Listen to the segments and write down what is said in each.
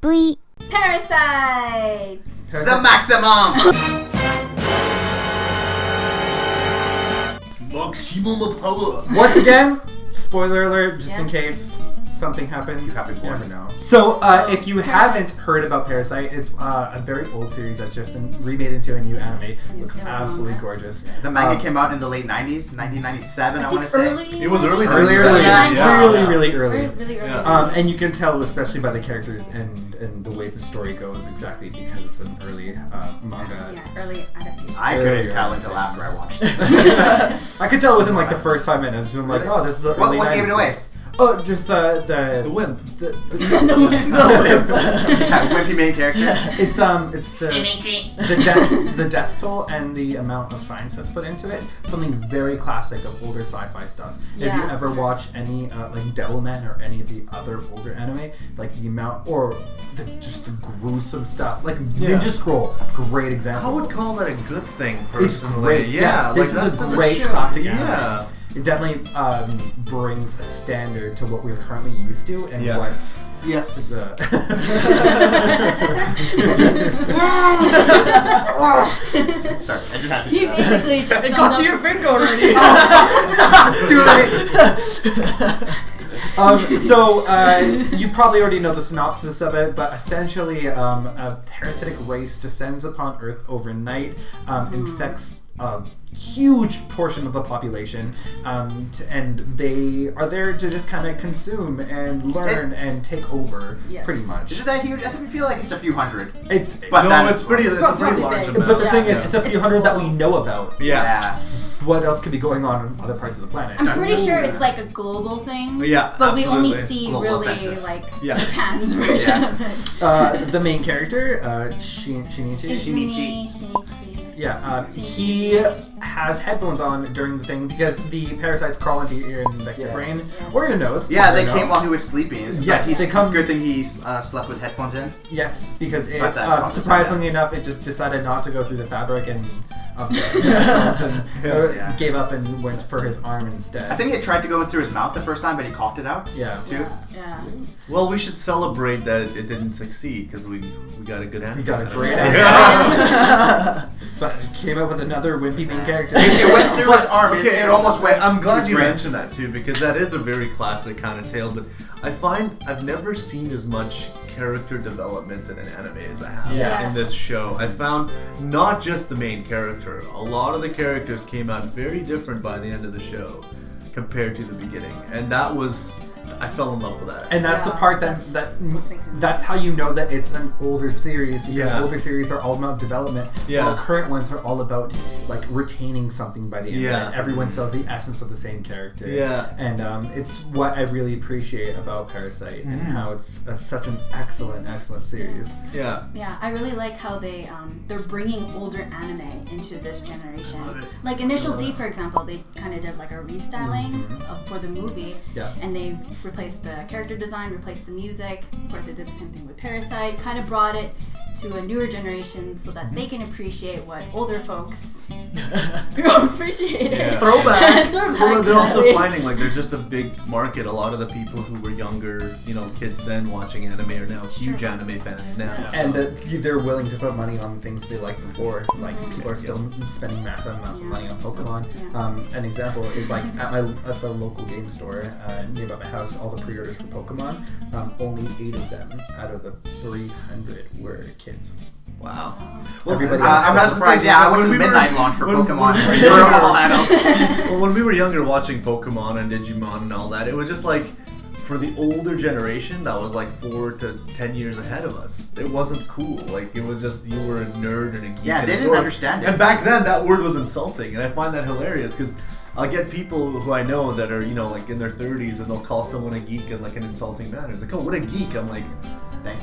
V. Parasyte! The maximum! Maximum power! Once again, spoiler alert, just in case something happens. You haven't never know. So, if you haven't heard about Parasyte, it's a very old series that's just been remade into a new anime. Looks absolutely gorgeous. The manga came out in the late 90s, 1997, I want to say. It was early. Early, Really early. Really early. And you can tell, especially by the characters and the way the story goes, exactly because it's an early manga. Yeah, early adaptation. I couldn't tell until after I watched it. I could tell within like the first 5 minutes. And I'm like, oh, this is an early What gave it away? Oh, just the wimp. The Wimpy main character. It's the death toll and the amount of science that's put into it. Something very classic of older sci-fi stuff. If you ever watch any like Devilman or any of the other older anime, like the amount or just the gruesome stuff, like Ninja Scroll, great example. I would call that a good thing. Personally. It's great. Yeah, this like is a great classic anime. Yeah. It definitely brings a standard to what we're currently used to and what. Yes. The Sorry, I just had to He basically just It got to your finger already. Too late. You probably already know the synopsis of it, but essentially a parasitic race descends upon Earth overnight, infects a huge portion of the population, and they are there to just kind of consume and learn and take over, pretty much. Is it that huge? I feel like it's a few hundred. It's a pretty large amount. But the thing is, it's a few hundred that we know about. Yeah. What else could be going on in other parts of the planet? I'm pretty sure it's like a global thing. Yeah, but we only absolutely. see Global really offensive. like Japan's version of it. The main character, Shinichi. Yeah, he has headphones on during the thing because the parasites crawl into your ear and infect your brain or your nose. Yeah, they came while he was sleeping. Yes, they come. Good thing he slept with headphones in. Yes, because it surprisingly enough, it just decided not to go through the fabric and of the headphones and gave up and went for his arm instead. I think it tried to go through his mouth the first time, but he coughed it out. Yeah. Too. Yeah. Well, we should celebrate that it didn't succeed because we got a good answer. We got a great answer. But it came up with another wimpy main character. It went through his arm. Okay, it almost went. I'm glad you brain. mentioned that too because that is a very classic kind of tale. But I find I've never seen as much character development in an anime as I have in this show. I found not just the main character. A lot of the characters came out very different by the end of the show compared to the beginning, and that was. I fell in love with that. And that's the part that's how you know that it's an older series because older series are all about development. While current ones are all about like retaining something by the end. And everyone sells the essence of the same character. And it's what I really appreciate about Parasyte and how it's such an excellent series. Yeah, I really like how they're bringing older anime into this generation. Like Initial D, for example, they kind of did like a restyling for the movie, and they've replaced the character design, replaced the music. Of course, they did the same thing with Parasyte. Kind of brought it to a newer generation so that they can appreciate what older folks appreciate. Throwback. Well, they're also finding like there's just a big market. A lot of the people who were younger, kids then watching anime are now huge anime fans now. And they're willing to put money on things they liked before. Like people are still spending massive amounts of money on Pokemon. An example is like at the local game store nearby my house, all the pre-orders for Pokemon, only 8 of them out of the 300 were kids. Wow. Well, I'm not surprised. I went to the midnight launch for Pokemon. Well, when we were younger watching Pokemon and Digimon and all that, it was just like, for the older generation, that was like 4 to 10 years ahead of us. It wasn't cool. Like, it was just, you were a nerd and a geek. Yeah, they didn't understand it. And back then, that word was insulting, and I find that hilarious, because I'll get people who I know that are, like in their 30s, and they'll call someone a geek in like an insulting manner. It's like, oh, what a geek. I'm like,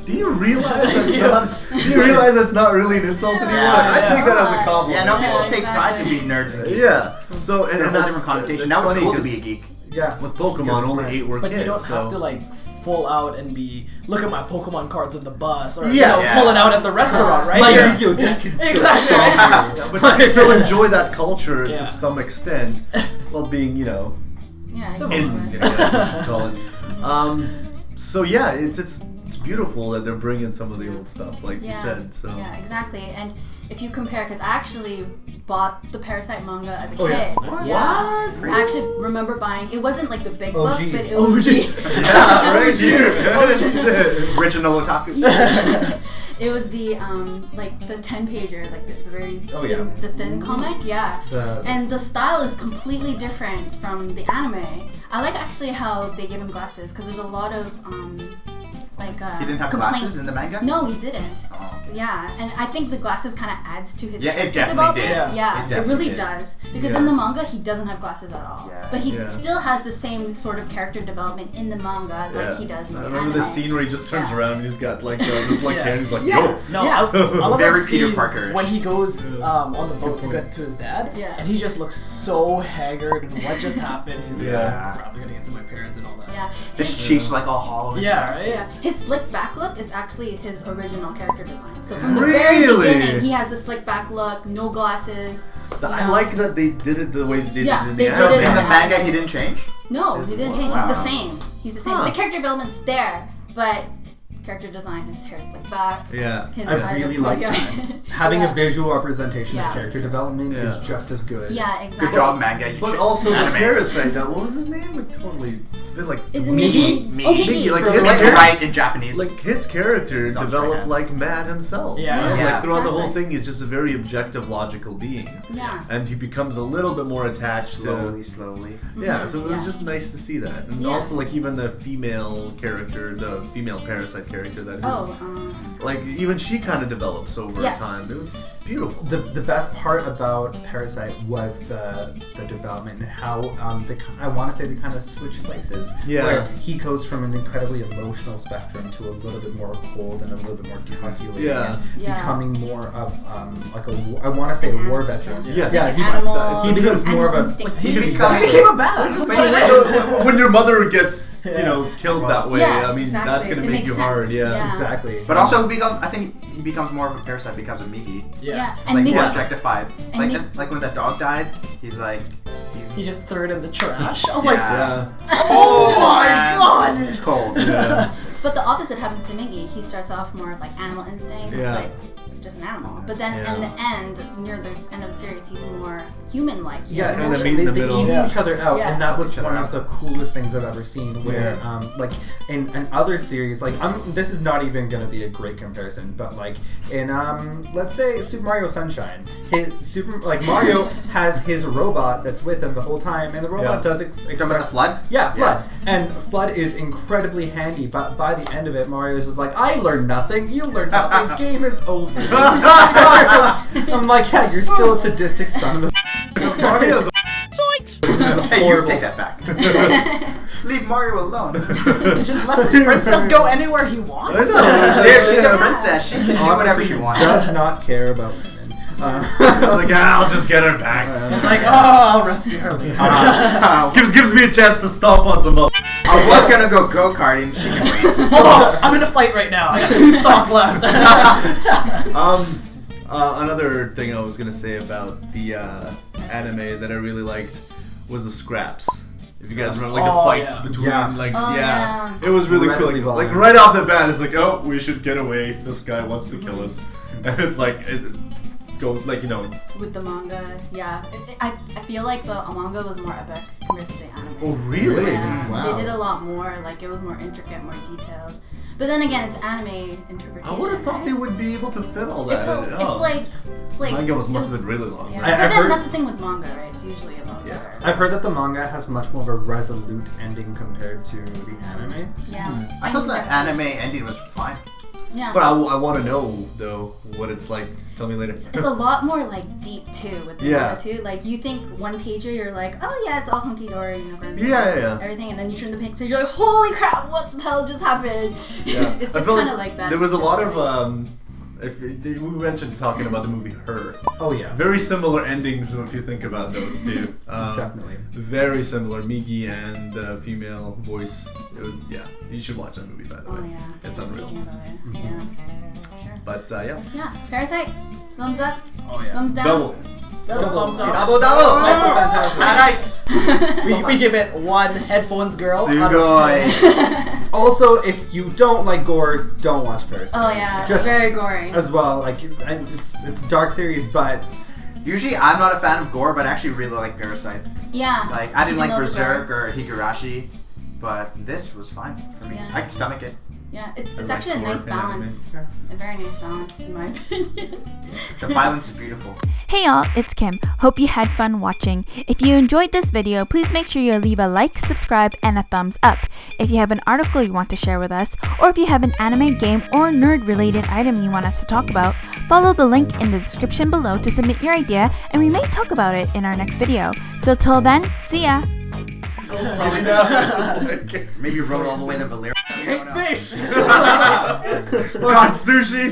do you realize that's not really an insult anymore? I take that as a compliment. Yeah, no, people take pride in being nerds and geeks. Yeah. So, and a whole different connotation. Now it's cool to be a geek. Yeah, with Pokemon, only 8 were kids. But you don't have to like full out and look at my Pokemon cards on the bus or pull it out at the restaurant, right? My Yu-Gi-Oh deck can still but you can still enjoy that culture to some extent while being, in, call it. So yeah, it's it's beautiful that they're bringing some of the old stuff, like you said. So yeah, exactly. And if you compare, because I actually bought the Parasyte manga as a kid. Yeah. What? I actually remember buying. It wasn't like the big book, OG. but it was yeah, right here. Original otaku. It was the like the 10-pager, like the very the thin comic, and the style is completely different from the anime. I like actually how they gave him glasses because there's a lot of like he didn't have complaints. Glasses in the manga? No, he didn't. Oh, okay. Yeah, and I think the glasses kind of adds to his it character definitely development. did. Yeah, it really does. Because Yeah. in the manga, he doesn't have glasses at all. Yeah. But he still has the same sort of character development in the manga like he does in the anime. I remember the scene where he just turns around and he's got like this like hand. He's like, No, I love Very that Peter scene Parker. when he goes on the boat to get to his dad, and he just looks so haggard and what just happened. He's like, oh crap, they're gonna get to my parents and all that. Yeah. His cheeks like all hollow. Yeah, right? Yeah. His slick back look is actually his original character design. So from the very beginning, he has the slick back look, no glasses. I like that they did it the way they did it in they the did anime. it In the manga, he didn't change? No, he didn't change. Wow. He's the same. He's the same. The character development's there, but character design, his hair slicked back. Yeah. His I eyes really are like closed. that. Having a visual representation Yeah. of character development is just as good. Yeah, exactly. Good job, manga. But also the Parasyte. What was his name? It's been like Is it Migi? Migi? Oh, Migi. Like It's his like character- right in Japanese. Like his character Sounds developed right. like Matt himself. Yeah. right? Yeah. Like throughout the whole Exactly. thing, he's just a very objective, logical being. Yeah. And he becomes a little bit more attached slowly. Yeah, so it was Yeah. just nice to see that. And Yeah. also like even the female character, the female Parasyte character that was like even she kind of develops over time. It was beautiful. The best part about Parasyte was the development and how I want to say they kind of switch places. Yeah. Where he goes from an incredibly emotional spectrum to a little bit more cold and a little bit more calculating. Yeah. And becoming more of like I want to say a war veteran. Yes. Yeah. He becomes more of a. He became a badass. When your mother gets killed that way, Yeah, I mean exactly. that's gonna It make makes you sense. hard. Yeah. Exactly. But also, I think he becomes more of a parasite because of Migi. Yeah. And Like, Migi, more objectified. And Like when that dog died, he's like... He just threw it in the trash. I was Yeah. oh my god! Cold. Yeah. but the opposite happens to Migi. He starts off more like animal instinct. Yeah. It's like, it's just an animal. But then in the end, near the end of the series, he's more human-like. Yeah, And and then they meet in the middle. even each other out, Yeah. and that was Each other one out. of the coolest things I've ever seen. Where, like in other series, like this is not even gonna be a great comparison, but like in let's say Super Mario Sunshine, Mario has his robot that's with him the whole time, and the robot does express Flood? Yeah, Flood, and Flood is incredibly handy. But by the end of it, Mario's just like, I learned nothing. You learned nothing. Game is over. I'm like, yeah, you're still a sadistic son of a. Mario's Hey, you take that back. Leave Mario alone. He just lets his princess go anywhere he wants. She's a princess. She can do whatever she wants. Does not care about women. like, I'll just get her back. It's like, oh, I'll rescue her later. Gives me a chance to stomp on some other. I was gonna go go-karting. She can wait. Hold on, I'm in a fight right now. I got 2 stock left. Another thing I was gonna say about the anime that I really liked was the scraps. If you guys remember, like the fights between, it was really cool. Like right off the bat, it's like, oh, we should get away. This guy wants to kill us, and it's like, With the manga, I feel like the manga was more epic compared to the anime. Oh, really? Yeah. Wow. They did a lot more. Like it was more intricate, more detailed. But then again, it's anime interpretation. I would have thought right? they would be able to fit all that. It's like manga must have been really long. Yeah. Right? But I've then heard- that's the thing with manga, right? It's usually a lot better. I've heard that the manga has much more of a resolute ending compared to the anime. Yeah. I thought the anime ending was fine. Yeah. But I want to know though what it's like. Tell me later. It's a lot more like deep too with the manga too. Like you think one pager, you're like, oh yeah, it's all hunky dory, everything, and then you turn the page, you're like, holy crap, what the hell just happened? Yeah. It's I like feel kind of like that. There was a lot of we mentioned talking about the movie Her. Oh yeah. Very similar endings if you think about those two. Definitely. Very similar. Migi and the female voice. It was you should watch that movie by the way. Oh yeah. It's unreal. Thinking about it. Yeah. Sure. But yeah. Yeah. Parasyte. Thumbs up. Oh yeah. Thumbs down. Double. Double thumbs up. Double. We give it 1 headphones girl. Sugoi. Also, if you don't like gore, don't watch Parasyte. Oh yeah, it's very gory as well. Like it's a dark series, but usually I'm not a fan of gore, but I actually really like Parasyte. Yeah. Like I didn't like Berserk or Higurashi, but this was fine for me. I can stomach it. Yeah, it's actually a nice balance. Yeah. A very nice balance, in my opinion. The violence is beautiful. Hey y'all, it's Kim. Hope you had fun watching. If you enjoyed this video, please make sure you leave a like, subscribe, and a thumbs up. If you have an article you want to share with us, or if you have an anime, game, or nerd-related item you want us to talk about, follow the link in the description below to submit your idea, and we may talk about it in our next video. So till then, see ya! Maybe you rode all the way to Valeria. Fish! God, sushi!